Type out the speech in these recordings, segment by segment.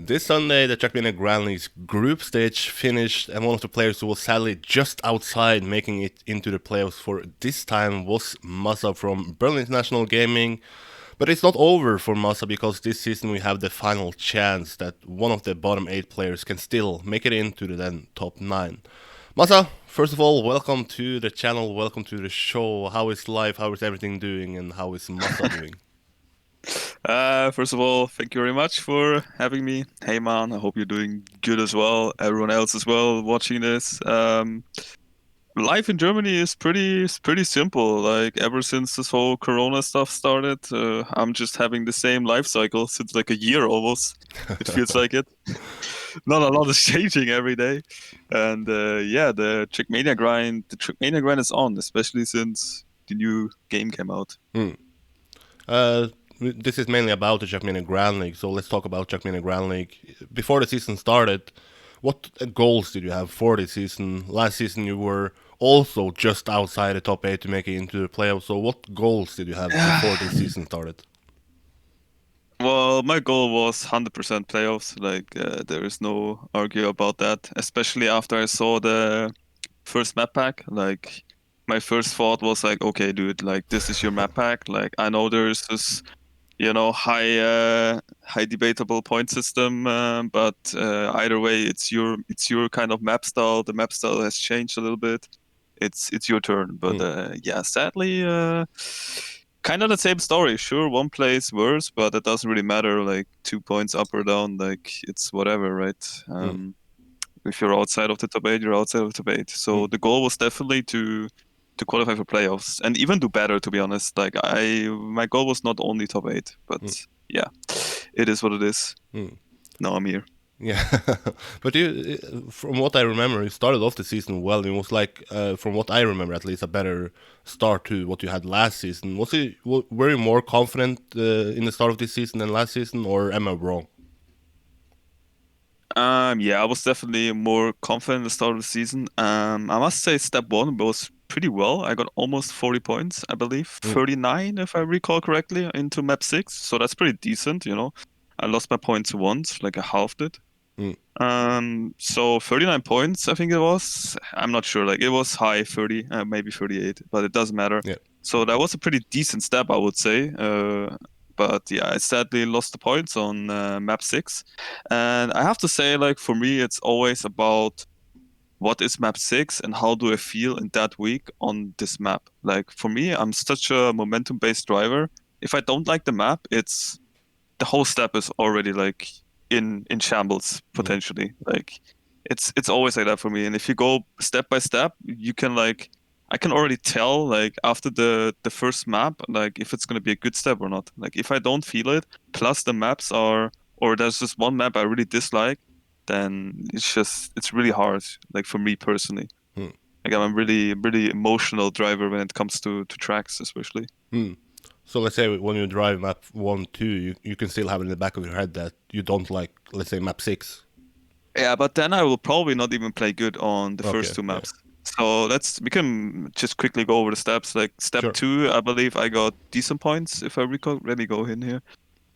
This Sunday, the Trackmania Grand League's group stage finished, and one of the players who was sadly just outside making it into the playoffs for this time was Massa from Berlin International Gaming. But it's not over for Massa because this season we have the final chance that one of the bottom 8 players can still make it into the then top 9. Massa, first of all, welcome to the channel, welcome to the show. How is life, how is everything doing, and how is Massa doing? First of all, thank you very much for having me. Hey man, I hope you're doing good as well. Everyone else as well watching this. Life in Germany is pretty simple. Like ever since this whole Corona stuff started, I'm just having the same life cycle since like a year almost. It feels like it. Not a lot is changing every day. And yeah, the Trackmania grind is on, especially since the new game came out. Hmm. Uh, this is mainly about the Trackmania Grand League, so let's talk about Trackmania Grand League. Before the season started, what goals did you have for this season? Last season you were also just outside the top 8 to make it into the playoffs, so what goals did you have before this season started? Well, my goal was 100% playoffs. Like, there is no argue about that. Especially after I saw the first map pack. Like, my first thought was like, okay, dude, like this is your map pack. Like, I know there's this, high debatable point system, but either way, it's your kind of map style. The map style has changed a little bit. It's your turn. But Hmm. yeah, sadly, kind of the same story. Sure, one plays worse, but it doesn't really matter. Like 2 points up or down, like it's whatever, right? Hmm. If you're outside of the top 8, you're outside of the top 8. Hmm. So the goal was definitely to qualify for playoffs and even do better. To be honest, like my goal was not only top 8, but Hmm. yeah, it is what it is. Hmm. Now I'm here. Yeah, but you, from what I remember, you started off the season well. It was like, from what I remember at least, a better start to what you had last season. Were you more confident in the start of this season than last season, or am I wrong? Yeah, I was definitely more confident at the start of the season. I must say step one was pretty well. I got almost 40 points, I believe, Mm, 39 if I recall correctly into map 6. So that's pretty decent. I lost my points once, like I halved it. mm, So 39 points, I think it was. I'm not sure. Like it was high 30, maybe 38, but it doesn't matter. yeah. So that was a pretty decent step, I would say. But yeah, I sadly lost the points on map 6. And I have to say, like for me, it's always about what is map 6 and how do I feel in that week on this map. Like for me, I'm such a momentum-based driver. If I don't like the map, it's the whole step is already like in shambles Mm, potentially. Like it's always like that for me. And if you go step by step, you can like I can already tell like after the first map like if it's gonna be a good step or not. Like if I don't feel it, plus the maps are or there's just one map I really dislike, then it's really hard. Like for me personally, mm, like I'm a really emotional driver when it comes to tracks, especially. mm. So let's say when you drive map 1, 2, you can still have in the back of your head that you don't like, let's say, map 6. Yeah, but then I will probably not even play good on the first Okay, two yeah, maps. So we can just quickly go over the steps. Like step sure. 2, I believe I got decent points if I recall. Let me go in here.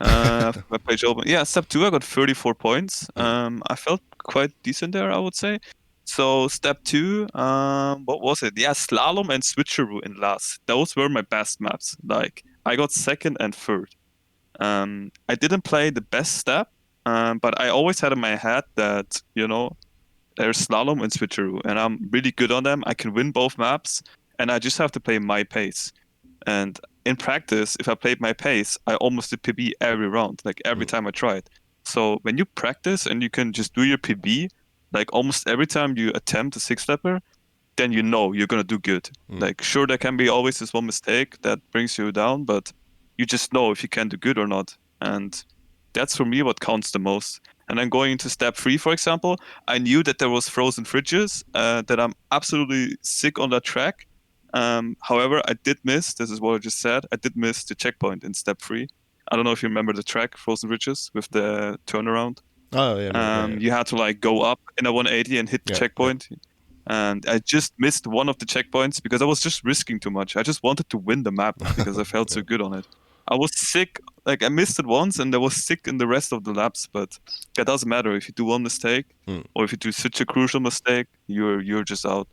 I have my page open. Yeah, step 2, I got 34 points. Mm, I felt quite decent there, I would say. So step 2, what was it? Yeah, slalom and switcheroo in last. Those were my best maps. Like I got second and third. I didn't play the best step, but I always had in my head that, there's slalom and switcheroo, and I'm really good on them. I can win both maps, and I just have to play my pace. And in practice, if I played my pace, I almost did PB every round, like every mm, time I tried. So when you practice and you can just do your PB, like almost every time you attempt a six stepper, then you know you're gonna do good. mm, Like sure, there can be always this one mistake that brings you down, but you just know if you can do good or not. And that's for me what counts the most. And then going into step 3, for example, I knew that there was frozen fridges, that I'm absolutely sick on that track. However, I did miss, this is what I just said, I did miss the checkpoint in step 3. I don't know if you remember the track, Frozen Fridges, with the turnaround. oh yeah, yeah, You had to like go up in a 180 and hit the yeah, yeah. checkpoint. And I just missed one of the checkpoints because I was just risking too much. I just wanted to win the map because I felt Yeah. so good on it. I was sick. Like I missed it once, and I was sick in the rest of the laps. But that doesn't matter if you do one mistake, or if you do such a crucial mistake, you're just out.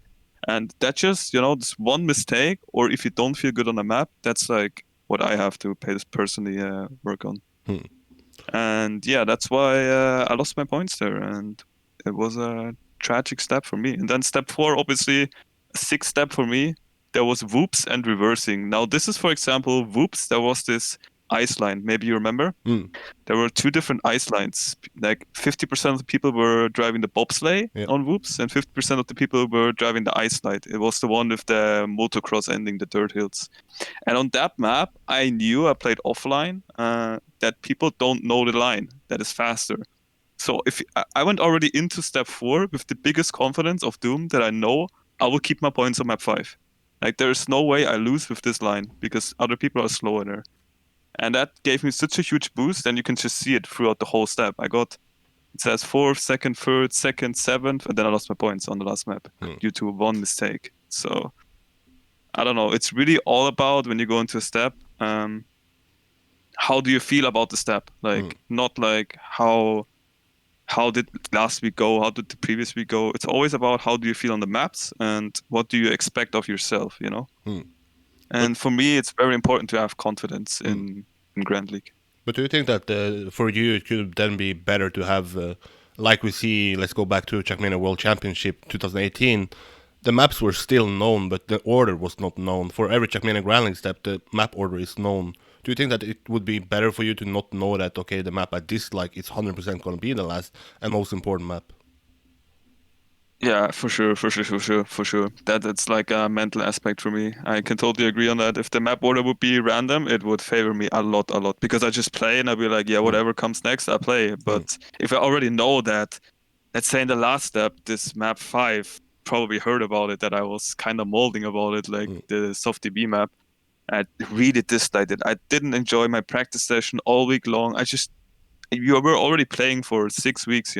And that just this one mistake, or if you don't feel good on a map, that's like what I have to personally work on. Hmm. And yeah, that's why I lost my points there, and it was a tragic step for me. And then step 4, obviously, a 6th step for me. There was whoops and reversing. Now this is, for example, whoops. There was this ice line. Maybe you remember. Hmm. There were 2 different ice lines. Like 50% of the people were driving the bobsleigh Yeah. on whoops, and 50% of the people were driving the ice slide. It was the one with the motocross ending the dirt hills. And on that map, I knew I played offline that people don't know the line that is faster. So if I went already into step 4 with the biggest confidence of Doom that I know I will keep my points on map 5. Like there's no way I lose with this line because other people are slower there. And that gave me such a huge boost, and you can just see it throughout the whole step. It says 4th, 2nd, 3rd, 2nd, 7th, and then I lost my points on the last map due to one mistake. So I don't know. It's really all about when you go into a step. How do you feel about the step? Like not like how did last week go? How did the previous week go? It's always about how do you feel on the maps and what do you expect of yourself, And for me, it's very important to have confidence in Grand League. But do you think that for you it could then be better to have, like we see, let's go back to Trackmania World Championship 2018, the maps were still known, but the order was not known. For every Trackmania Grand League step, the map order is known. Do you think that it would be better for you to not know that, okay, the map I dislike is 100% going to be the last and most important map? Yeah, for sure. That's like a mental aspect for me. I can totally agree on that. If the map order would be random, it would favor me a lot, because I just play and I'll be like, yeah, whatever comes next, I play. But if I already know that, let's say in the last step, this map 5, probably heard about it, that I was kind of molding about it, like the soft DB map. I really disliked it. I didn't enjoy my practice session all week long. You were already playing for 6 weeks,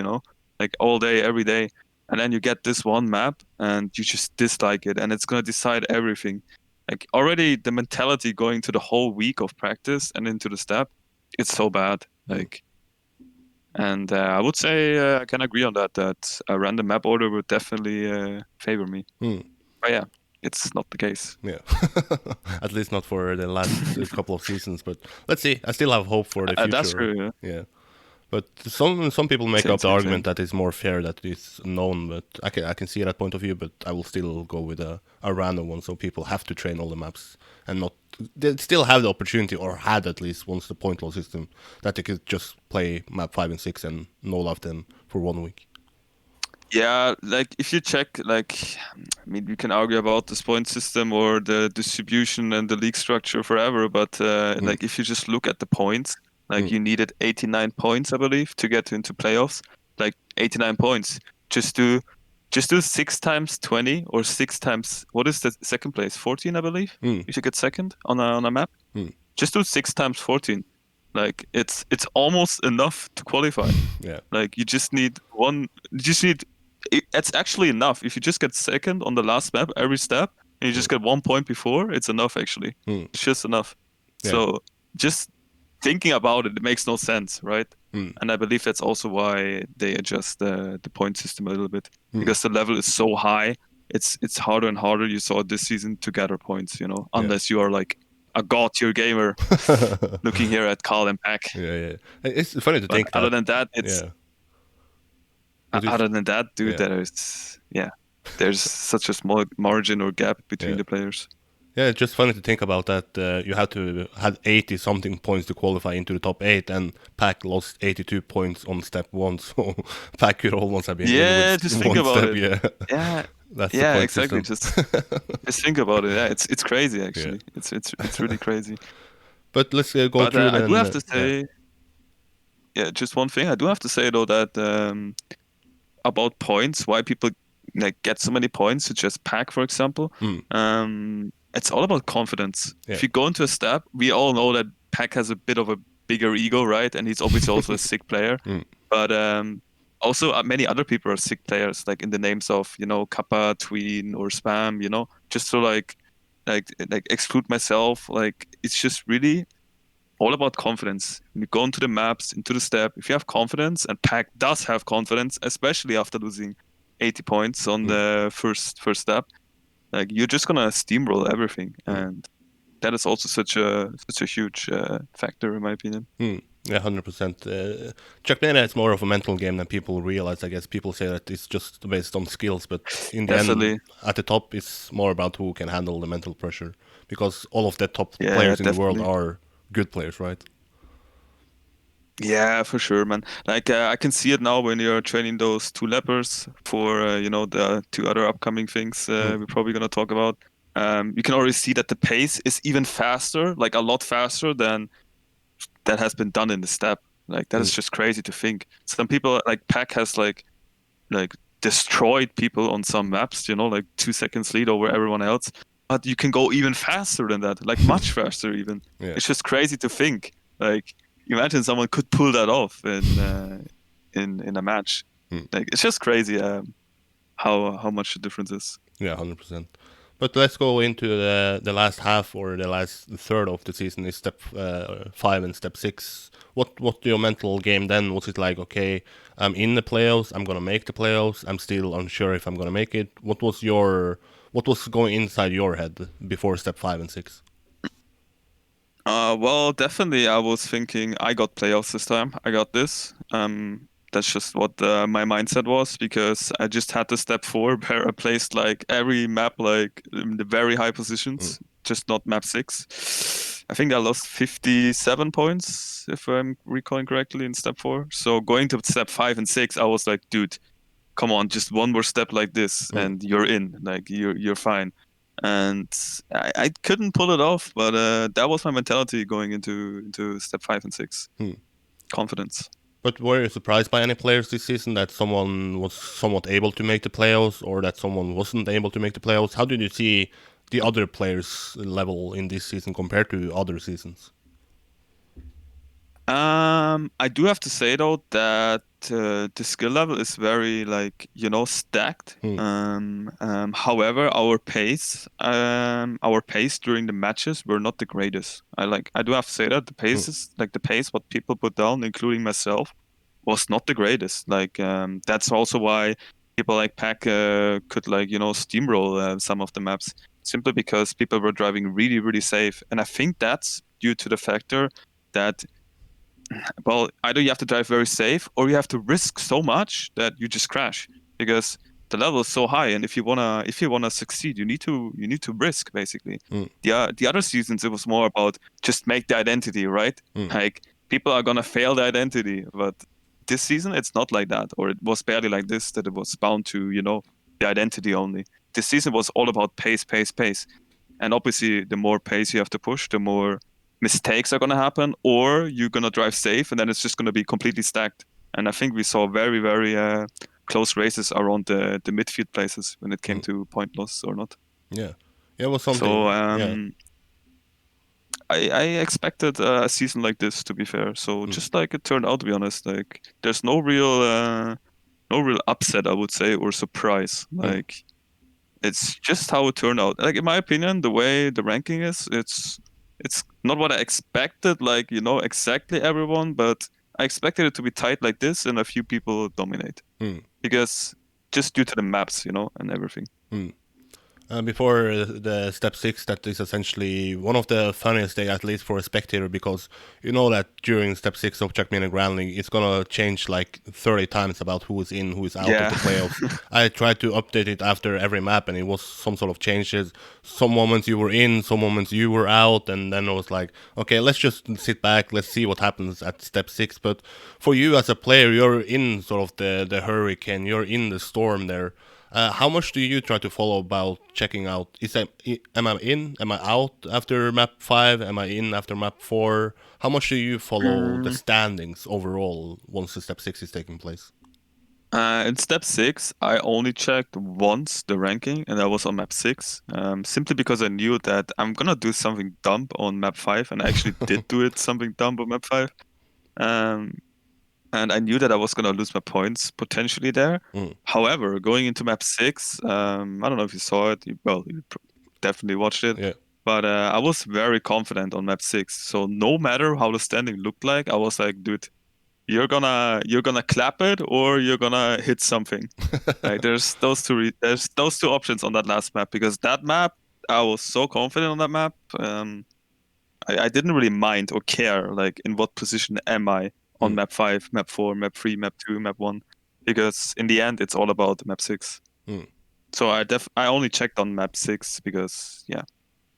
like all day, every day. And then you get this one map and you just dislike it, and it's going to decide everything. Like already the mentality going to the whole week of practice and into the step, it's so bad. And I would say I can agree on that a random map order would definitely favor me. But yeah, it's not the case. Yeah, at least not for the last couple of seasons. But let's see. I still have hope for the future. That's true. Yeah. But some people make up the Same. argument that it's more fair that it's known, but I can see that point of view, but I will still go with a random one, so people have to train all the maps and not they still have the opportunity, or had at least once the point loss system, that they could just play map 5 and 6 and no love them for 1 week. Yeah, like if you check, like, I mean, we can argue about this point system or the distribution and the league structure forever, but like if you just look at the points, like you needed 89 points, I believe, to get into playoffs. Like 89 points. Just do 6 times 20 or 6 times, what is the second place? 14, I believe. You should get second on a map. Just do 6 times 14. Like it's almost enough to qualify. Yeah. Like you just need it's actually enough. If you just get second on the last map every step and you just get 1 point before, it's enough actually. It's just enough. Yeah. So just thinking about it makes no sense, right? And I believe that's also why they adjust the point system a little bit, because the level is so high. It's harder and harder. You saw this season to gather points, unless you are like a god-tier gamer. Looking here at Carl and Pack. Yeah. It's funny to think other than that, it's other than that, dude, there's such a small margin or gap between the players. Yeah, it's just funny to think about that. You had 80 something points to qualify into the top 8, and Pack lost 82 points on step 1. So Pack could almost have been in with just one think about step. it. Yeah, that's yeah, the point exactly. system. Just think about it. Yeah, it's crazy actually. It's really crazy. But let's go through. I do have to say, just one thing. I do have to say though that about points, why people like get so many points, such as Pack, for example. It's all about confidence. If you go into a step, we all know that Pack has a bit of a bigger ego, right? And he's obviously also a sick player. But also many other people are sick players, like in the names of, Kappa, Tween, or Spam, just to like exclude myself. Like it's just really all about confidence. When you go into the maps, into the step, if you have confidence, and Pack does have confidence, especially after losing 80 points on the first step, like you're just gonna steamroll everything, and that is also such a huge factor in my opinion. Yeah, 100%. Trackmania is more of a mental game than people realize. I guess people say that it's just based on skills, but in the end, Definitely, at the top, it's more about who can handle the mental pressure. Because all of the top yeah, players in the world definitely. are good players, right? Yeah, for sure, man. Like I can see it now when you're training those two lepers for the two other upcoming things Mm, we're probably gonna talk about. You can already see that the pace is even faster, like a lot faster than that has been done in the step. Like that is mm, just crazy to think. Some people like Pack has like destroyed people on some maps, like 2 seconds lead over everyone else. But you can go even faster than that, like much faster even. yeah. It's just crazy to think. Like imagine someone could pull that off in a match. Mm. Like it's just crazy how much the difference is. Yeah, 100%. But let's go into the last half or the last third of the season. Is step 5 and step 6. What your mental game then? Was it like, okay, I'm in the playoffs, I'm gonna make the playoffs, I'm still unsure if I'm gonna make it? What was going inside your head before step 5 and 6? Well, definitely I was thinking I got playoffs this time. I got this. That's just what my mindset was because I just had to step forward where I placed like every map like in the very high Mm, positions, just not map 6. I think I lost 57 points if I'm recalling correctly in step 4. So going to step 5 and 6, I was like, dude, come on, just one more step like this mm, and you're in. Like you're fine. And I couldn't pull it off, but that was my mentality going into step 5 and 6. mm. Confidence. But were you surprised by any players this season that someone was somewhat able to make the playoffs or that someone wasn't able to make the playoffs? How did you see the other players' level in this season compared to other seasons? I do have to say though that the skill level is very like stacked. Hmm. However, our pace during the matches were not the greatest. I do have to say that the Hmm. pace is like the pace what people put down, including myself, was not the greatest. Like that's also why people like Pack could steamroll some of the maps simply because people were driving really really safe, and I think that's due to the factor that well, either you have to drive very safe or you have to risk so much that you just crash because the level is so high. And if you wanna succeed, you need to risk basically. Hmm. The other seasons it was more about just make the identity, right? Hmm. Like people are gonna fail the identity, but this season it's not like that, or it was barely like this that it was bound to the identity only. This season was all about pace, pace, pace, and obviously the more pace you have to push, the more mistakes are going to happen, or you're going to drive safe and then it's just going to be completely stacked. And I think we saw very very close races around the midfield places when it came Hmm. to point loss or not. Yeah, yeah, it was So something. Yeah. I expected a season like this, to be fair. So Hmm. just like it turned out, to be honest, like there's no real upset, I would say, or surprise. Hmm. Like it's just how it turned out. Like in my opinion, the way the ranking is, it's not what I expected. Like exactly everyone, but I expected it to be tight like this, and a few people dominate Hmm. because just due to the maps, and everything. Hmm. Before the step 6, that is essentially one of the funniest things, at least for a spectator, because you know that during step 6 of Trackmania Grand League, it's gonna change like 30 times about who is in, who is out of Yeah. the playoffs. I tried to update it after every map, and it was some sort of changes. Some moments you were in, some moments you were out, and then I was like, okay, let's just sit back, let's see what happens at step 6. But for you as a player, you're in sort of the hurricane, you're in the storm there. How much do you try to follow about checking out? Am I in? Am I out after map 5? Am I in after map 4? How much do you follow the Mm, standings overall once the step 6 is taking place? in step 6, I only checked once the ranking, and that was on map 6. Simply because I knew that I'm gonna do something dumb on map 5, and I actually did do it something dumb on map 5. Um, and I knew that I was gonna lose my points potentially there. Mm, However, going into map 6, I don't know if you saw it. Well, you definitely watched it. yeah. But I was very confident on map 6. So no matter how the standing looked like, I was like, dude, you're gonna clap it or you're gonna hit something. Like there's those two options on that last map, because that map I was so confident on that map. I didn't really mind or care like in what position am I on Mm. map 5, map 4, map 3, map 2, map 1, because in the end it's all about map 6. Mm. So I only checked on map 6 because yeah,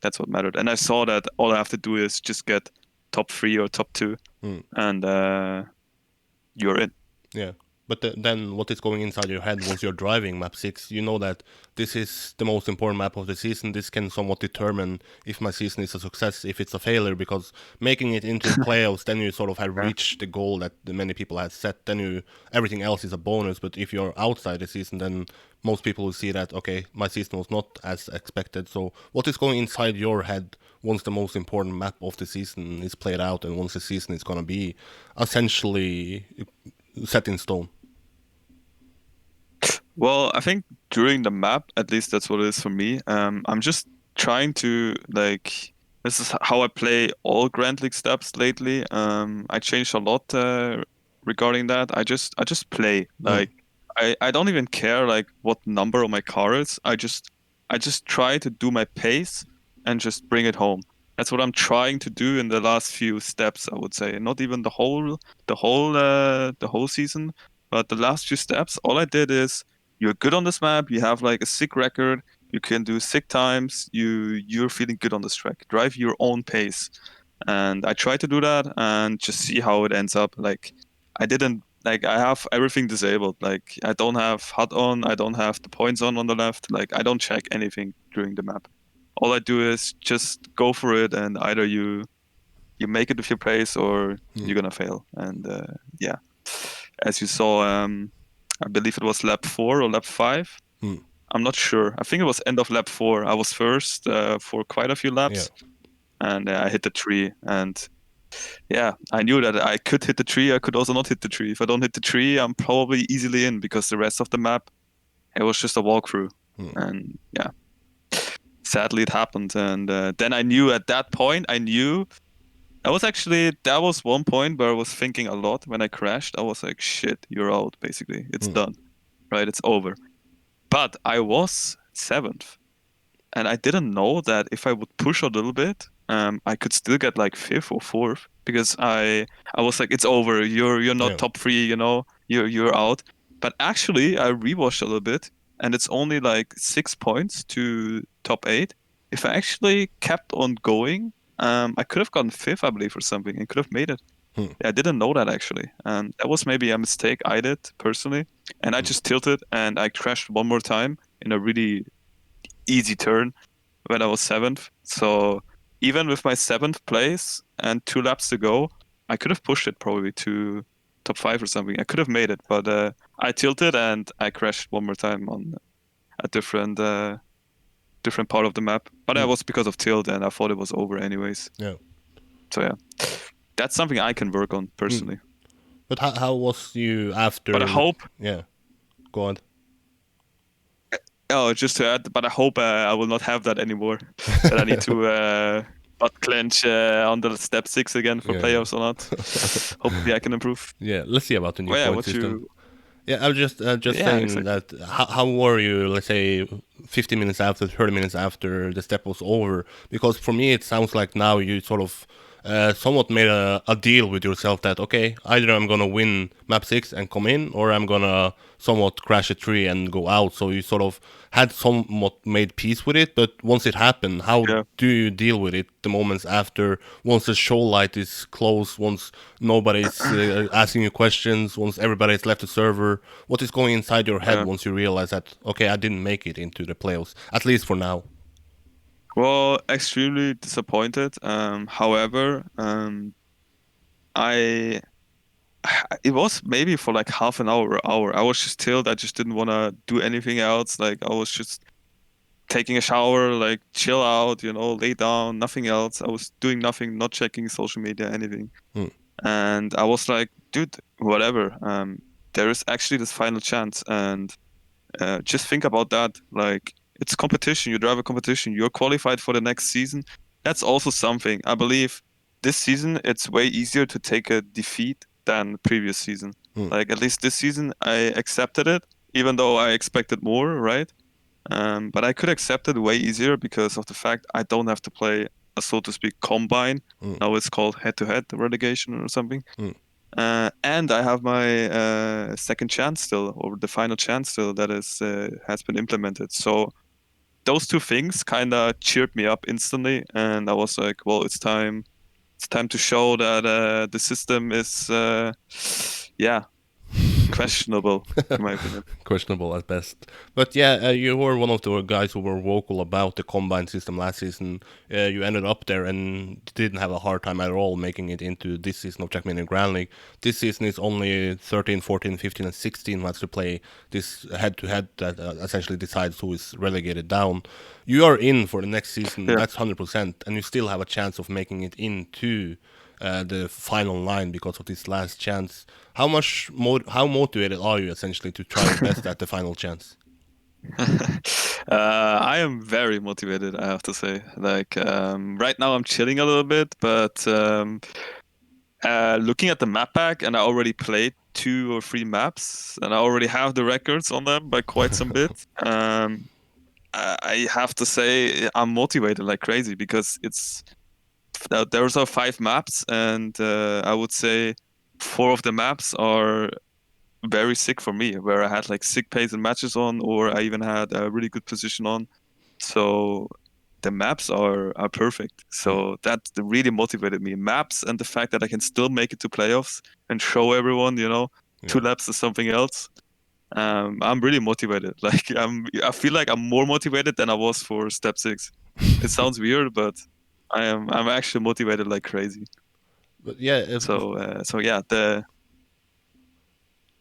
that's what mattered. And I saw that all I have to do is just get top 3 or top 2 Mm. and you're in. Yeah. But then what is going inside your head once you're driving map 6? You know that this is the most important map of the season. This can somewhat determine if my season is a success, if it's a failure, because making it into the playoffs, then you sort of have Yeah. reached the goal that many people had set. Then everything else is a bonus. But if you're outside the season, then most people will see that, okay, my season was not as expected. So what is going inside your head once the most important map of the season is played out and once the season is going to be essentially set in stone? Well, I think during the map, at least that's what it is for me. I'm just trying to like, this is how I play all Grand League steps lately. I changed a lot regarding that. I just play. Mm. Like I don't even care like what number on my car is. I just try to do my pace and just bring it home. That's what I'm trying to do in the last few steps, I would say. Not even the whole season, but the last few steps. All I did is, you're good on this map, you have like a sick record, you can do sick times, you're feeling good on this track. Drive your own pace. And I try to do that and just see how it ends up. Like I didn't like I have everything disabled. Like I don't have HUD on, I don't have the points on the left. Like I don't check anything during the map. All I do is just go for it, and either you make it with your pace or Mm. you're gonna fail. And yeah, as you saw, I believe it was lap 4 or lap 5. Mm. I'm not sure. I think it was end of lap 4. I was first for quite a few Yeah. laps, and I hit the tree. And yeah, I knew that I could hit the tree. I could also not hit the tree. If I don't hit the tree, I'm probably easily in, because the rest of the map, it was just a walkthrough. Mm. And yeah, sadly it happened. And then I knew at that point, that was one point where I was thinking a lot when I crashed. I was like, shit, you're out, basically. It's Mm. done, right? It's over. But I was 7th, and I didn't know that if I would push a little bit, I could still get like 5th or 4th, because I was like, it's over. You're not Yeah. top 3, you're out. But actually, I rewatched a little bit, and it's only like 6 points to top 8. If I actually kept on going, I could have gotten 5th, I believe, or something, and could have made it. Hmm. I didn't know that actually. That was maybe a mistake I did personally. And I just tilted and I crashed one more time in a really easy turn when I was 7th. So even with my 7th place and 2 laps to go, I could have pushed it probably to top 5 or something. I could have made it, but I tilted and I crashed one more time on a different part of the map. But that Mm. was because of tilt, and I thought it was over anyways. Yeah. So yeah, that's something I can work on Mm. personally. But how was you But I after? hope Yeah. Go on. Oh, just to add, but I hope I will not have that anymore. That I need to butt clench on the step 6 again for Yeah. playoffs or not. Hopefully, I can improve. Yeah. Let's see about the new Oh yeah, point what system. you? Yeah, I was just Yeah, saying exactly. that. How were you? Let's say 15 minutes after, 30 minutes after the step was over. Because for me, it sounds like now you sort of somewhat made a deal with yourself that, okay, either I'm gonna win map 6 and come in, or I'm gonna somewhat crash a tree and go out. So you sort of had somewhat made peace with it. But once it happened, how Yeah. do you deal with it the moments after? Once the show light is closed, once nobody's asking you questions, once everybody's left the server, what is going inside your head Yeah. once you realize that, okay, I didn't make it into the playoffs, at least for now? Well, extremely disappointed. However, I it was maybe for like half an hour or hour. I was just chilled. I just didn't want to do anything else. Like I was just taking a shower, like chill out, lay down, nothing else. I was doing nothing, not checking social media, anything. Hmm. And I was like, dude, whatever. There is actually this final chance, and just think about that. Like, It's competition. You drive a competition. You're qualified for the next season. That's also something. I believe this season it's way easier to take a defeat than previous season. Mm. Like at least this season I accepted it, even though I expected more, right? But I could accept it way easier because of the fact I don't have to play a, so to speak, combine. Mm. Now it's called head-to-head relegation or something. Mm. And I have my second chance still, or the final chance still, that is has been implemented. So those two things kind of cheered me up instantly, and I was like, well, it's time. It's time to show that the system is, yeah, questionable in my opinion. Questionable at best. But yeah, you were one of the guys who were vocal about the combine system last season. You ended up there and didn't have a hard time at all making it into this season of Trackmania Grand League. This season is only 13, 14, 15, and 16 who has to play this head-to-head that essentially decides who is relegated down. You are in for the next season, Yeah. that's 100%, and you still have a chance of making it into the final line because of this last chance. How motivated are you essentially to try your best at the final chance? I am very motivated, I have to say. Like right now, I'm chilling a little bit, but looking at the map pack, and I already played 2 or 3 maps, and I already have the records on them by quite some bit. I have to say I'm motivated like crazy because there's 5 maps, and I would say 4 of the maps are very sick for me, where I had like sick pace and matches on, or I even had a really good position on. So the maps are perfect. Mm. So that really motivated me. Maps and the fact that I can still make it to playoffs and show everyone, Yeah. 2 laps is something else. I'm really motivated. Like I feel like I'm more motivated than I was for step 6. It sounds weird, but I'm actually motivated like crazy. But yeah, So yeah,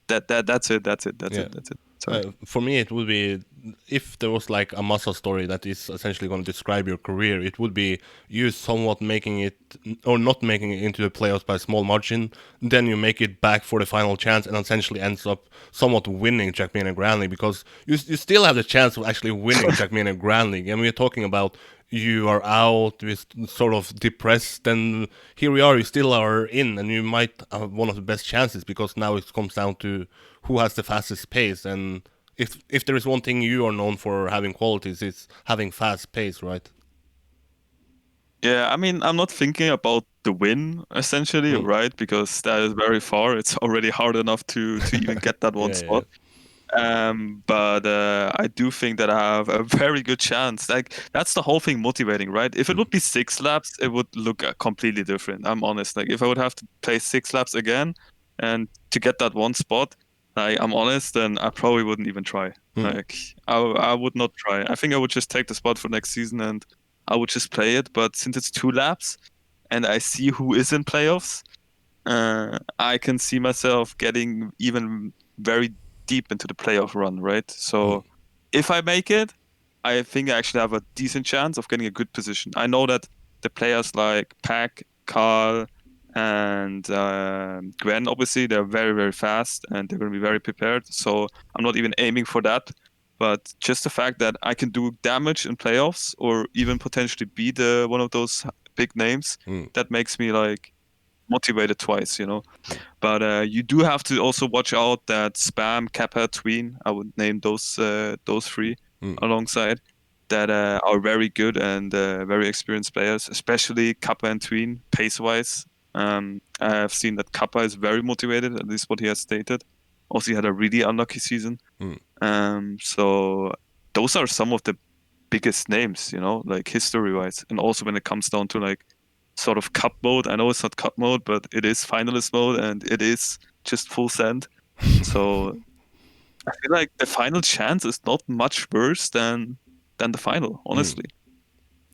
that's it. That's it. That's yeah. it. That's it. Sorry. For me, it would be if there was like a Massa story that is essentially going to describe your career. It would be you somewhat making it or not making it into the playoffs by a small margin. Then you make it back for the final chance and essentially ends up somewhat winning Trackmania Grand League because you still have the chance of actually winning Trackmania Grand League. And we're talking about you are out, with sort of depressed, and here we are. You still are in, and you might have one of the best chances because now it comes down to who has the fastest pace. And if there is one thing you are known for having qualities, it's having fast pace, right? Yeah, I mean, I'm not thinking about the win essentially, Mm. right? Because that is very far. It's already hard enough to even get that one Yeah, yeah, spot. But I do think that I have a very good chance. Like that's the whole thing motivating, right? If it mm. would be 6 laps, it would look completely different. I'm honest. Like if I would have to play 6 laps again and to get that one spot, like I'm honest, then I probably wouldn't even try. Mm. Like I would not try. I think I would just take the spot for next season and I would just play it. But since it's 2 laps and I see who is in playoffs, I can see myself getting even very deep into the playoff run, right? Mm. So if I make it, I think I actually have a decent chance of getting a good position. I know that the players like Pack, Carl, and Gwen, obviously, they're very, very fast and they're going to be very prepared. So I'm not even aiming for that. But just the fact that I can do damage in playoffs or even potentially be one of those big names, Mm. that makes me like motivated twice. But you do have to also watch out that Spam, Kappa, Tween, I would name those 3 Mm. alongside, that are very good and very experienced players, especially Kappa and Tween, pace-wise. I have seen that Kappa is very motivated, at least what he has stated. Also, he had a really unlucky season. Mm. So those are some of the biggest names, like history-wise. And also when it comes down to like sort of cup mode. I know it's not cup mode, but it is finalist mode and it is just full send. So I feel like the final chance is not much worse than the final, Mm. honestly.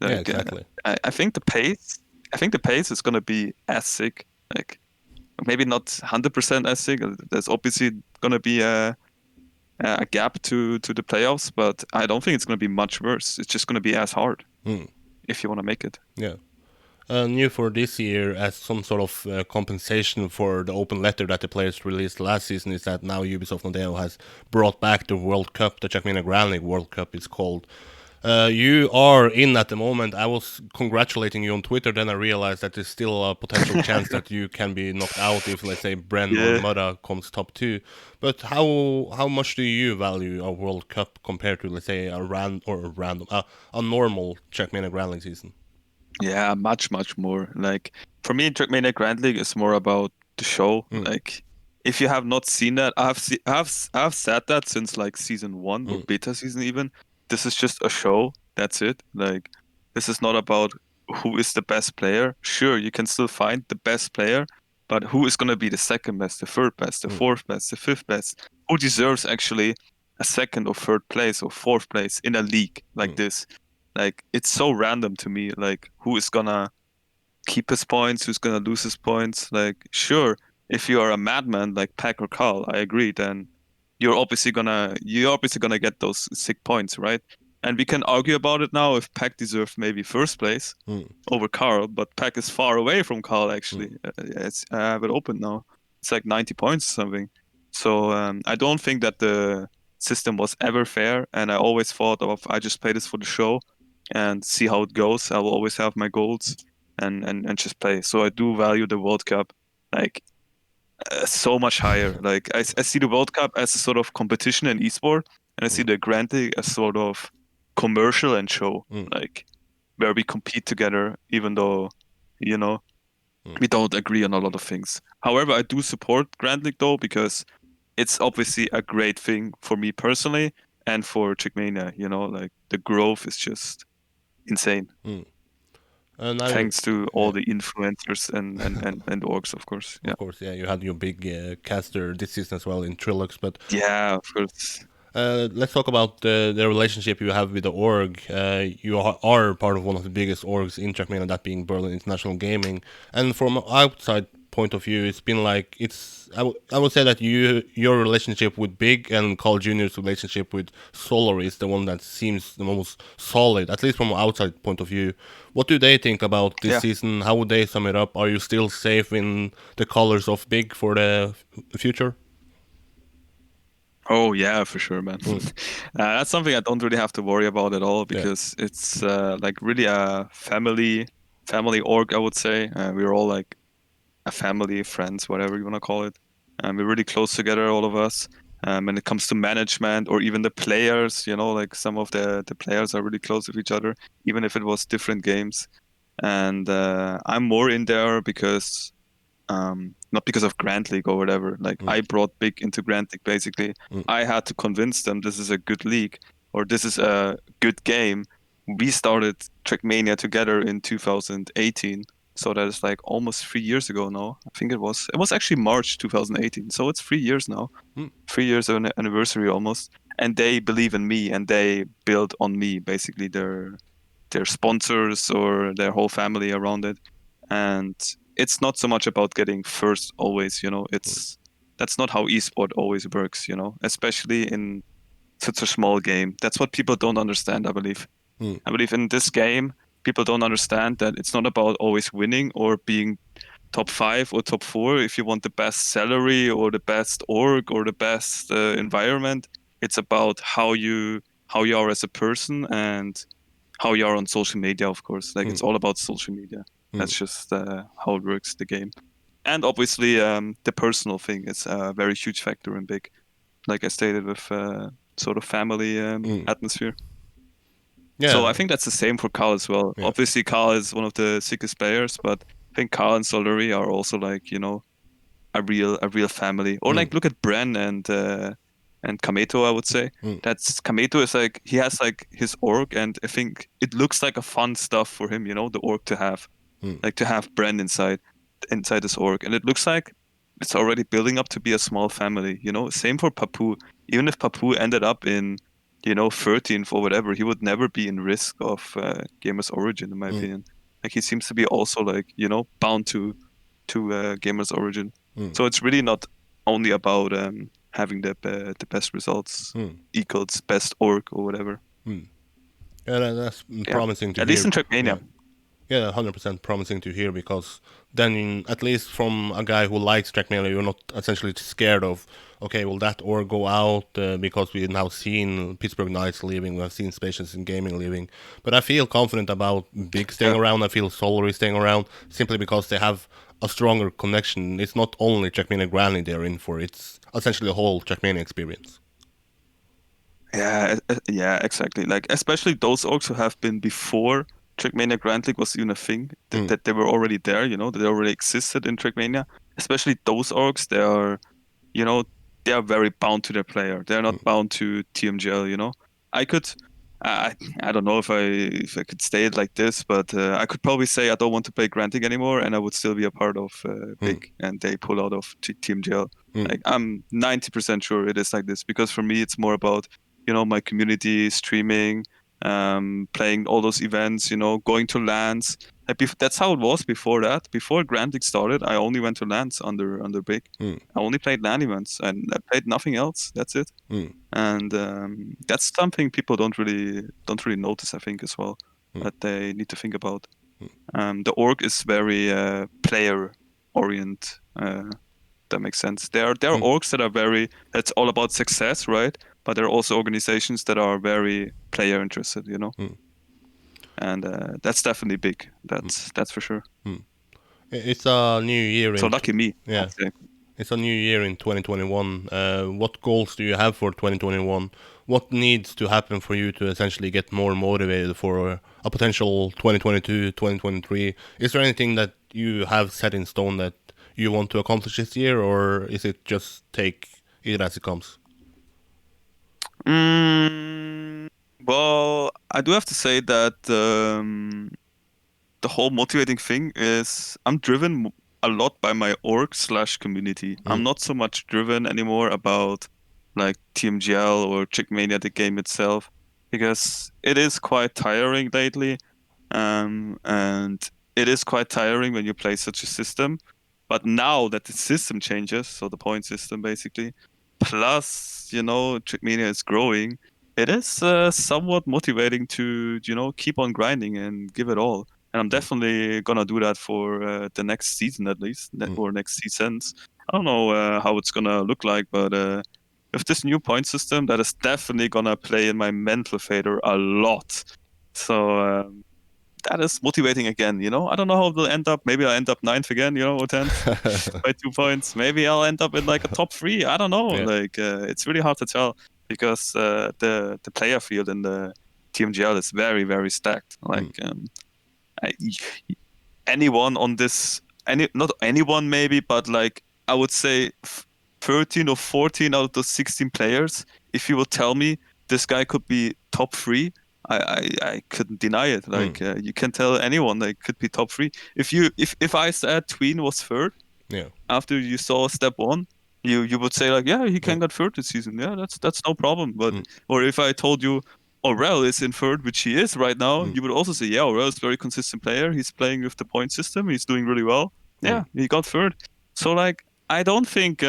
Yeah, Like exactly. I think the pace is gonna be as sick. Like maybe not 100% as sick. There's obviously gonna be a gap to the playoffs, but I don't think it's gonna be much worse. It's just gonna be as hard Mm. if you want to make it. Yeah. new for this year as some sort of compensation for the open letter that the players released last season is that now Ubisoft Nordeo has brought back the World Cup, the Trackmania Grand League World Cup it's called. You are in at the moment. I was congratulating you on Twitter, then I realized that there's still a potential chance that you can be knocked out if, let's say, Bren or Yeah. Mudda comes top two. But how much do you value a World Cup compared to, let's say, a normal Trackmania Grand League season? Yeah, much more. Like for me, Trackmania Grand League is more about the show. Mm, Like if you have not seen that, I've said that since like season one or mm, beta season even. This is just a show. That's it. Like this is not about who is the best player. Sure, you can still find the best player, but who is gonna be the second best, the third best, the mm, fourth best, the fifth best? Who deserves actually a second or third place or fourth place in a league like mm, this? Like it's so random to me. Like who is gonna keep his points, who's gonna lose his points? Like sure, if you are a madman like Pack or Carl, I agree. Then you're obviously gonna get those sick points, right? And we can argue about it now if Pack deserved maybe first place mm, over Carl, but Pack is far away from Carl mm, actually. I have it open now. It's like 90 points or something. So I don't think that the system was ever fair, and I always thought of I just play this for the show and see how it goes. I will always have my goals and just play. So I do value the World Cup like so much higher. Like I see the World Cup as a sort of competition in esport, and I see mm, the Grand League as sort of commercial and show. mm, Like where we compete together, even though, you know, mm. we don't agree on a lot of things. However, I do support Grand League though, because it's obviously a great thing for me personally and for Trackmania, like the growth is just insane. Mm. Now you, Thanks to all yeah, the influencers and orgs, of course. Yeah. of course, yeah, you had your big caster this season as well in Trilux, but Yeah, of course. let's talk about the relationship you have with the org. You are part of one of the biggest orgs in Trackmania, that being Berlin International Gaming. And from an outside point of view, it's been like I would say that your relationship with Big and Carl Jr.'s relationship with Solar is the one that seems the most solid, at least from an outside point of view. What do they think about this Yeah. season? How would they sum it up? Are you still safe in the colors of Big for the future? Oh yeah, for sure, man. Mm, That's something I don't really have to worry about at all yeah. because it's like really a family org, I would say. We're all like a family, friends, whatever you want to call it. We're really close together, all of us. When it comes to management or even the players, like some of the players are really close with each other, even if it was different games. And I'm more in there because not because of Grand League or whatever. Like Mm, I brought Big into Grand League basically. mm, I had to convince them this is a good league or this is a good game. We started Trackmania together in 2018, so that is like almost 3 years ago now. I think it was actually March 2018, so it's 3 years now. mm, 3 years anniversary almost. And they believe in me and they build on me basically their sponsors or their whole family around it. And it's not so much about getting first always, it's that's not how esport always works, especially in such a small game. That's what people don't understand, I believe. mm, I believe in this game, people don't understand that it's not about always winning or being top five or top four if you want the best salary or the best org or the best environment. It's about how you are as a person and how you are on social media, of course. Like it's mm, all about social media. mm. That's just how it works, the game. And obviously, the personal thing is a very huge factor in Big. Like I stated, with sort of family Mm. atmosphere. So I Yeah, think that's the same for Carl as well. yeah. Obviously, Carl is one of the sickest players, but I think Carl and Solari are also like a real family. Or Mm, like look at Bren and Kameto, I would say. mm, That's Kameto is like he has like his org, and I think it looks like a fun stuff for him, the org to have, mm, like to have Bren inside this org, and it looks like it's already building up to be a small family. Same for Papu. Even if Papu ended up in 13th or whatever, he would never be in risk of Gamers Origin, in my mm, opinion. Like he seems to be also like bound to Gamers Origin. mm, So it's really not only about having the best results mm, equals best org or whatever. mm. Yeah, that's Yeah, promising to at least hear. in Trackmania. Yeah, Yeah, 100% promising to hear, because then, at least from a guy who likes Trackmania, you're not essentially scared of, okay, will that or go out, because we've now seen Pittsburgh Knights leaving, we've seen Spacious in Gaming leaving. But I feel confident about Big staying Yeah. around, I feel Solary staying around, simply because they have a stronger connection. It's not only Trackmania Grand League they're in for, it's essentially the whole Trackmania experience. Yeah, yeah, exactly. Like especially those orgs who have been before Trackmania Grand League was even a thing, that, Mm. that they were already there, that they already existed in Trackmania. Especially those orgs, they are, they are very bound to their player. They're not bound to TMGL. I could, I I don't know if I could say it like this, but I could probably say I don't want to play Grand League anymore, and I would still be a part of Mm. Big, and they pull out of TMGL. Mm. Like I'm 90% sure it is like this, because for me it's more about my community, streaming, playing all those events, going to LANs. Like that's how it was before that. Before Grand League started, I only went to LANs under Big. Mm. I only played LAN events, and I played nothing else. That's it. Mm. And that's something people don't really notice, I think, as well, Mm. that they need to think about. The org is very player oriented. That makes sense. There are Mm. orgs that are that's all about success, right? But there are also organizations that are very player interested. Mm. And that's definitely big. That's for sure. It's a new year So in lucky me, yeah. I'd say. It's a new year in 2021. What goals do you have for 2021? What needs to happen for you to essentially get more motivated for a potential 2022, 2023? Is there anything that you have set in stone that you want to accomplish this year, or is it just take it as it comes? Mm, well, I do have to say that the whole motivating thing is I'm driven a lot by my org/community. I'm Mm. not so much driven anymore about like TMGL or Chickmania, the game itself, because it is quite tiring lately. And it is quite tiring when you play such a system. But now that the system changes, so the point system basically, plus, Trackmania is growing, it is somewhat motivating to, keep on grinding and give it all. And I'm Mm. definitely gonna do that for the next season at least, Mm. or next seasons. I don't know how it's gonna look like, but with this new point system, that is definitely gonna play in my mental favor a lot. So that is motivating again. I don't know how they'll end up. Maybe I'll end up ninth again, or 10th by 2 points. Maybe I'll end up in like a top three. I don't know. Yeah. Like it's really hard to tell, because the player field in the TMGL is very, very stacked. Like I, anyone on this, not anyone maybe, but like I would say 13 or 14 out of those 16 players, if you would tell me this guy could be top three, I couldn't deny it. Like you can tell anyone that could be top three. If I said Tween was third Yeah. after you saw step one, you would say like, yeah, he Yeah. can get third this season. Yeah, that's no problem. But Mm. or if I told you Aurel is in third, which he is right now, Mm. you would also say, yeah, Aurel is a very consistent player. He's playing with the point system. He's doing really well. Mm. Yeah, he got third. So like, I don't think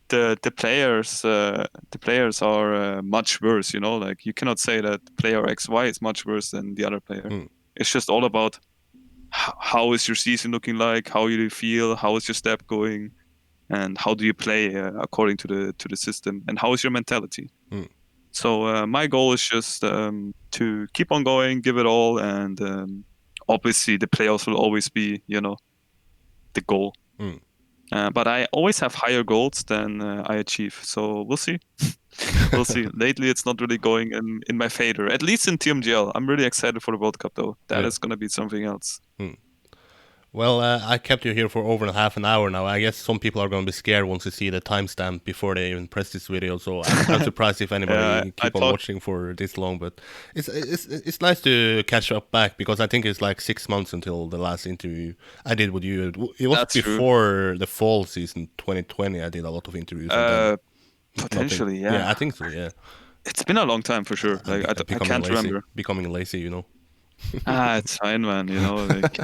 the players are much worse. Like you cannot say that player XY is much worse than the other player. Mm. It's just all about how is your season looking like, how you feel, how is your step going, and how do you play according to the system, and how is your mentality. Mm. So my goal is just to keep on going, give it all, and obviously the playoffs will always be, the goal. Mm. But I always have higher goals than I achieve. So we'll see. We'll see. Lately, it's not really going in my favor, at least in TMGL. I'm really excited for the World Cup, though. That Yeah. is going to be something else. Mm. Well, I kept you here for over half an hour now. I guess some people are going to be scared once they see the timestamp before they even press this video. So I'm surprised if Yeah, anybody I keep on thought, watching for this long. But it's nice to catch up back, because I think it's like 6 months until the last interview I did with you. It was that's true. before the fall season 2020. I did a lot of interviews, and then Uh, nothing. Potentially, Yeah, yeah. I think so. Yeah, It's been a long time for sure. Like I becoming can't lazy, remember. becoming lazy. It's fine, man. Like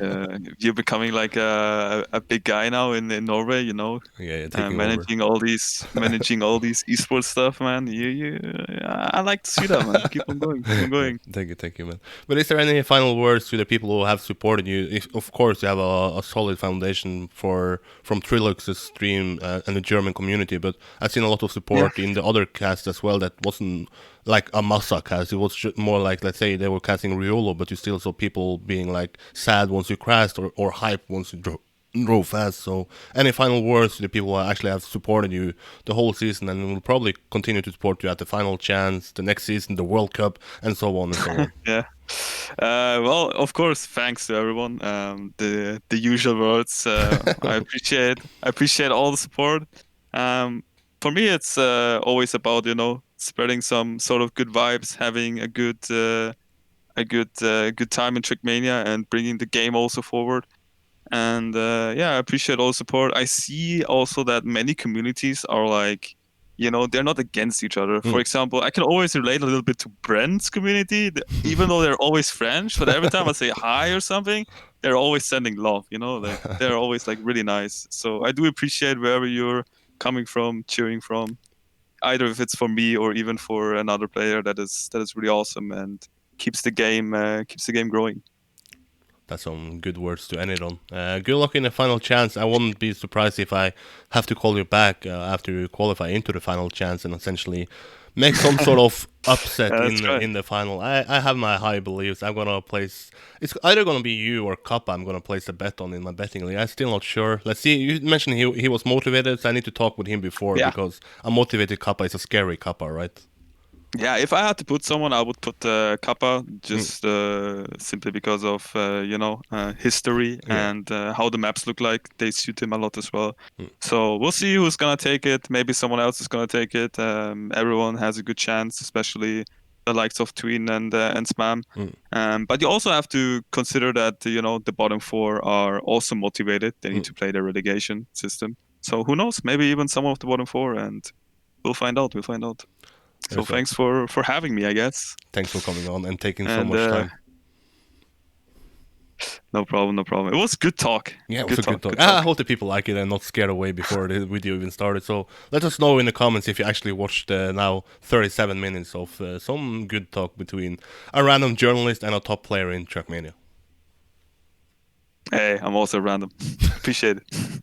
you're becoming like a big guy now in Norway. Yeah, yeah, taking over. Managing all these esports stuff, man. I like to see that, man. Keep on going, keep on Yeah, going. thank you, man. But is there any final words to the people who have supported you? If, of course, you have a solid foundation from Trilux's stream and the German community, but I've seen a lot of Yeah. support in the other cast as well. That wasn't like a Massa cast. It was more like, let's say they were casting Riolo, but you still saw people being like sad once you crashed or hype once you drove fast. So, any final words to the people who actually have supported you the whole season and will probably continue to support you at the final chance, the next season, the World Cup, and so on and so on. Yeah. Well, of course, thanks to everyone. The usual words. I appreciate all the support. Um, for me, it's always about spreading some sort of good vibes, having a good time in Trackmania, and bringing the game also forward. And yeah, I appreciate all the support. I see also that many communities are like, they're not against each other. For Mm. example, I can always relate a little bit to Brent's community, even though they're always French. But every time I say hi or something, they're always sending love. Like they're always like really nice. So I do appreciate wherever you're coming from, cheering from, either if it's for me or even for another player. That is really awesome and keeps the game growing. That's some good words to end it on. Good luck in the final chance. I wouldn't be surprised if I have to call you back after you qualify into the final chance and essentially make some sort of upset That's right. in the final. I have my high beliefs. I'm gonna place. It's either gonna be you or Kappa. I'm gonna place a bet on in my betting league. I'm still not sure. Let's see. You mentioned he was motivated, so I need to talk with him before Yeah. because a motivated Kappa is a scary Kappa, right? Yeah, if I had to put someone, I would put Kappa, Mm, just simply because of history yeah. and how the maps look like. They suit him a lot as well. Mm, So we'll see who's gonna take it. Maybe someone else is gonna take it. Everyone has a good chance, especially the likes of Tween and Spam. mm, But you also have to consider that the bottom four are also motivated. They need mm. to play the relegation system. So who knows? Maybe even some of the bottom four, and we'll find out. We'll find out. So So thanks for having me, I guess. thanks for coming on and taking so And much time. no problem, no problem. It was good talk. Yeah, it was Good a good talk, talk. good I talk. hope the people like it and not scared away before the video even started. So let us know in the comments if you actually watched now 37 minutes of some good talk between a random journalist and a top player in Trackmania. Hey, I'm also random. Appreciate it.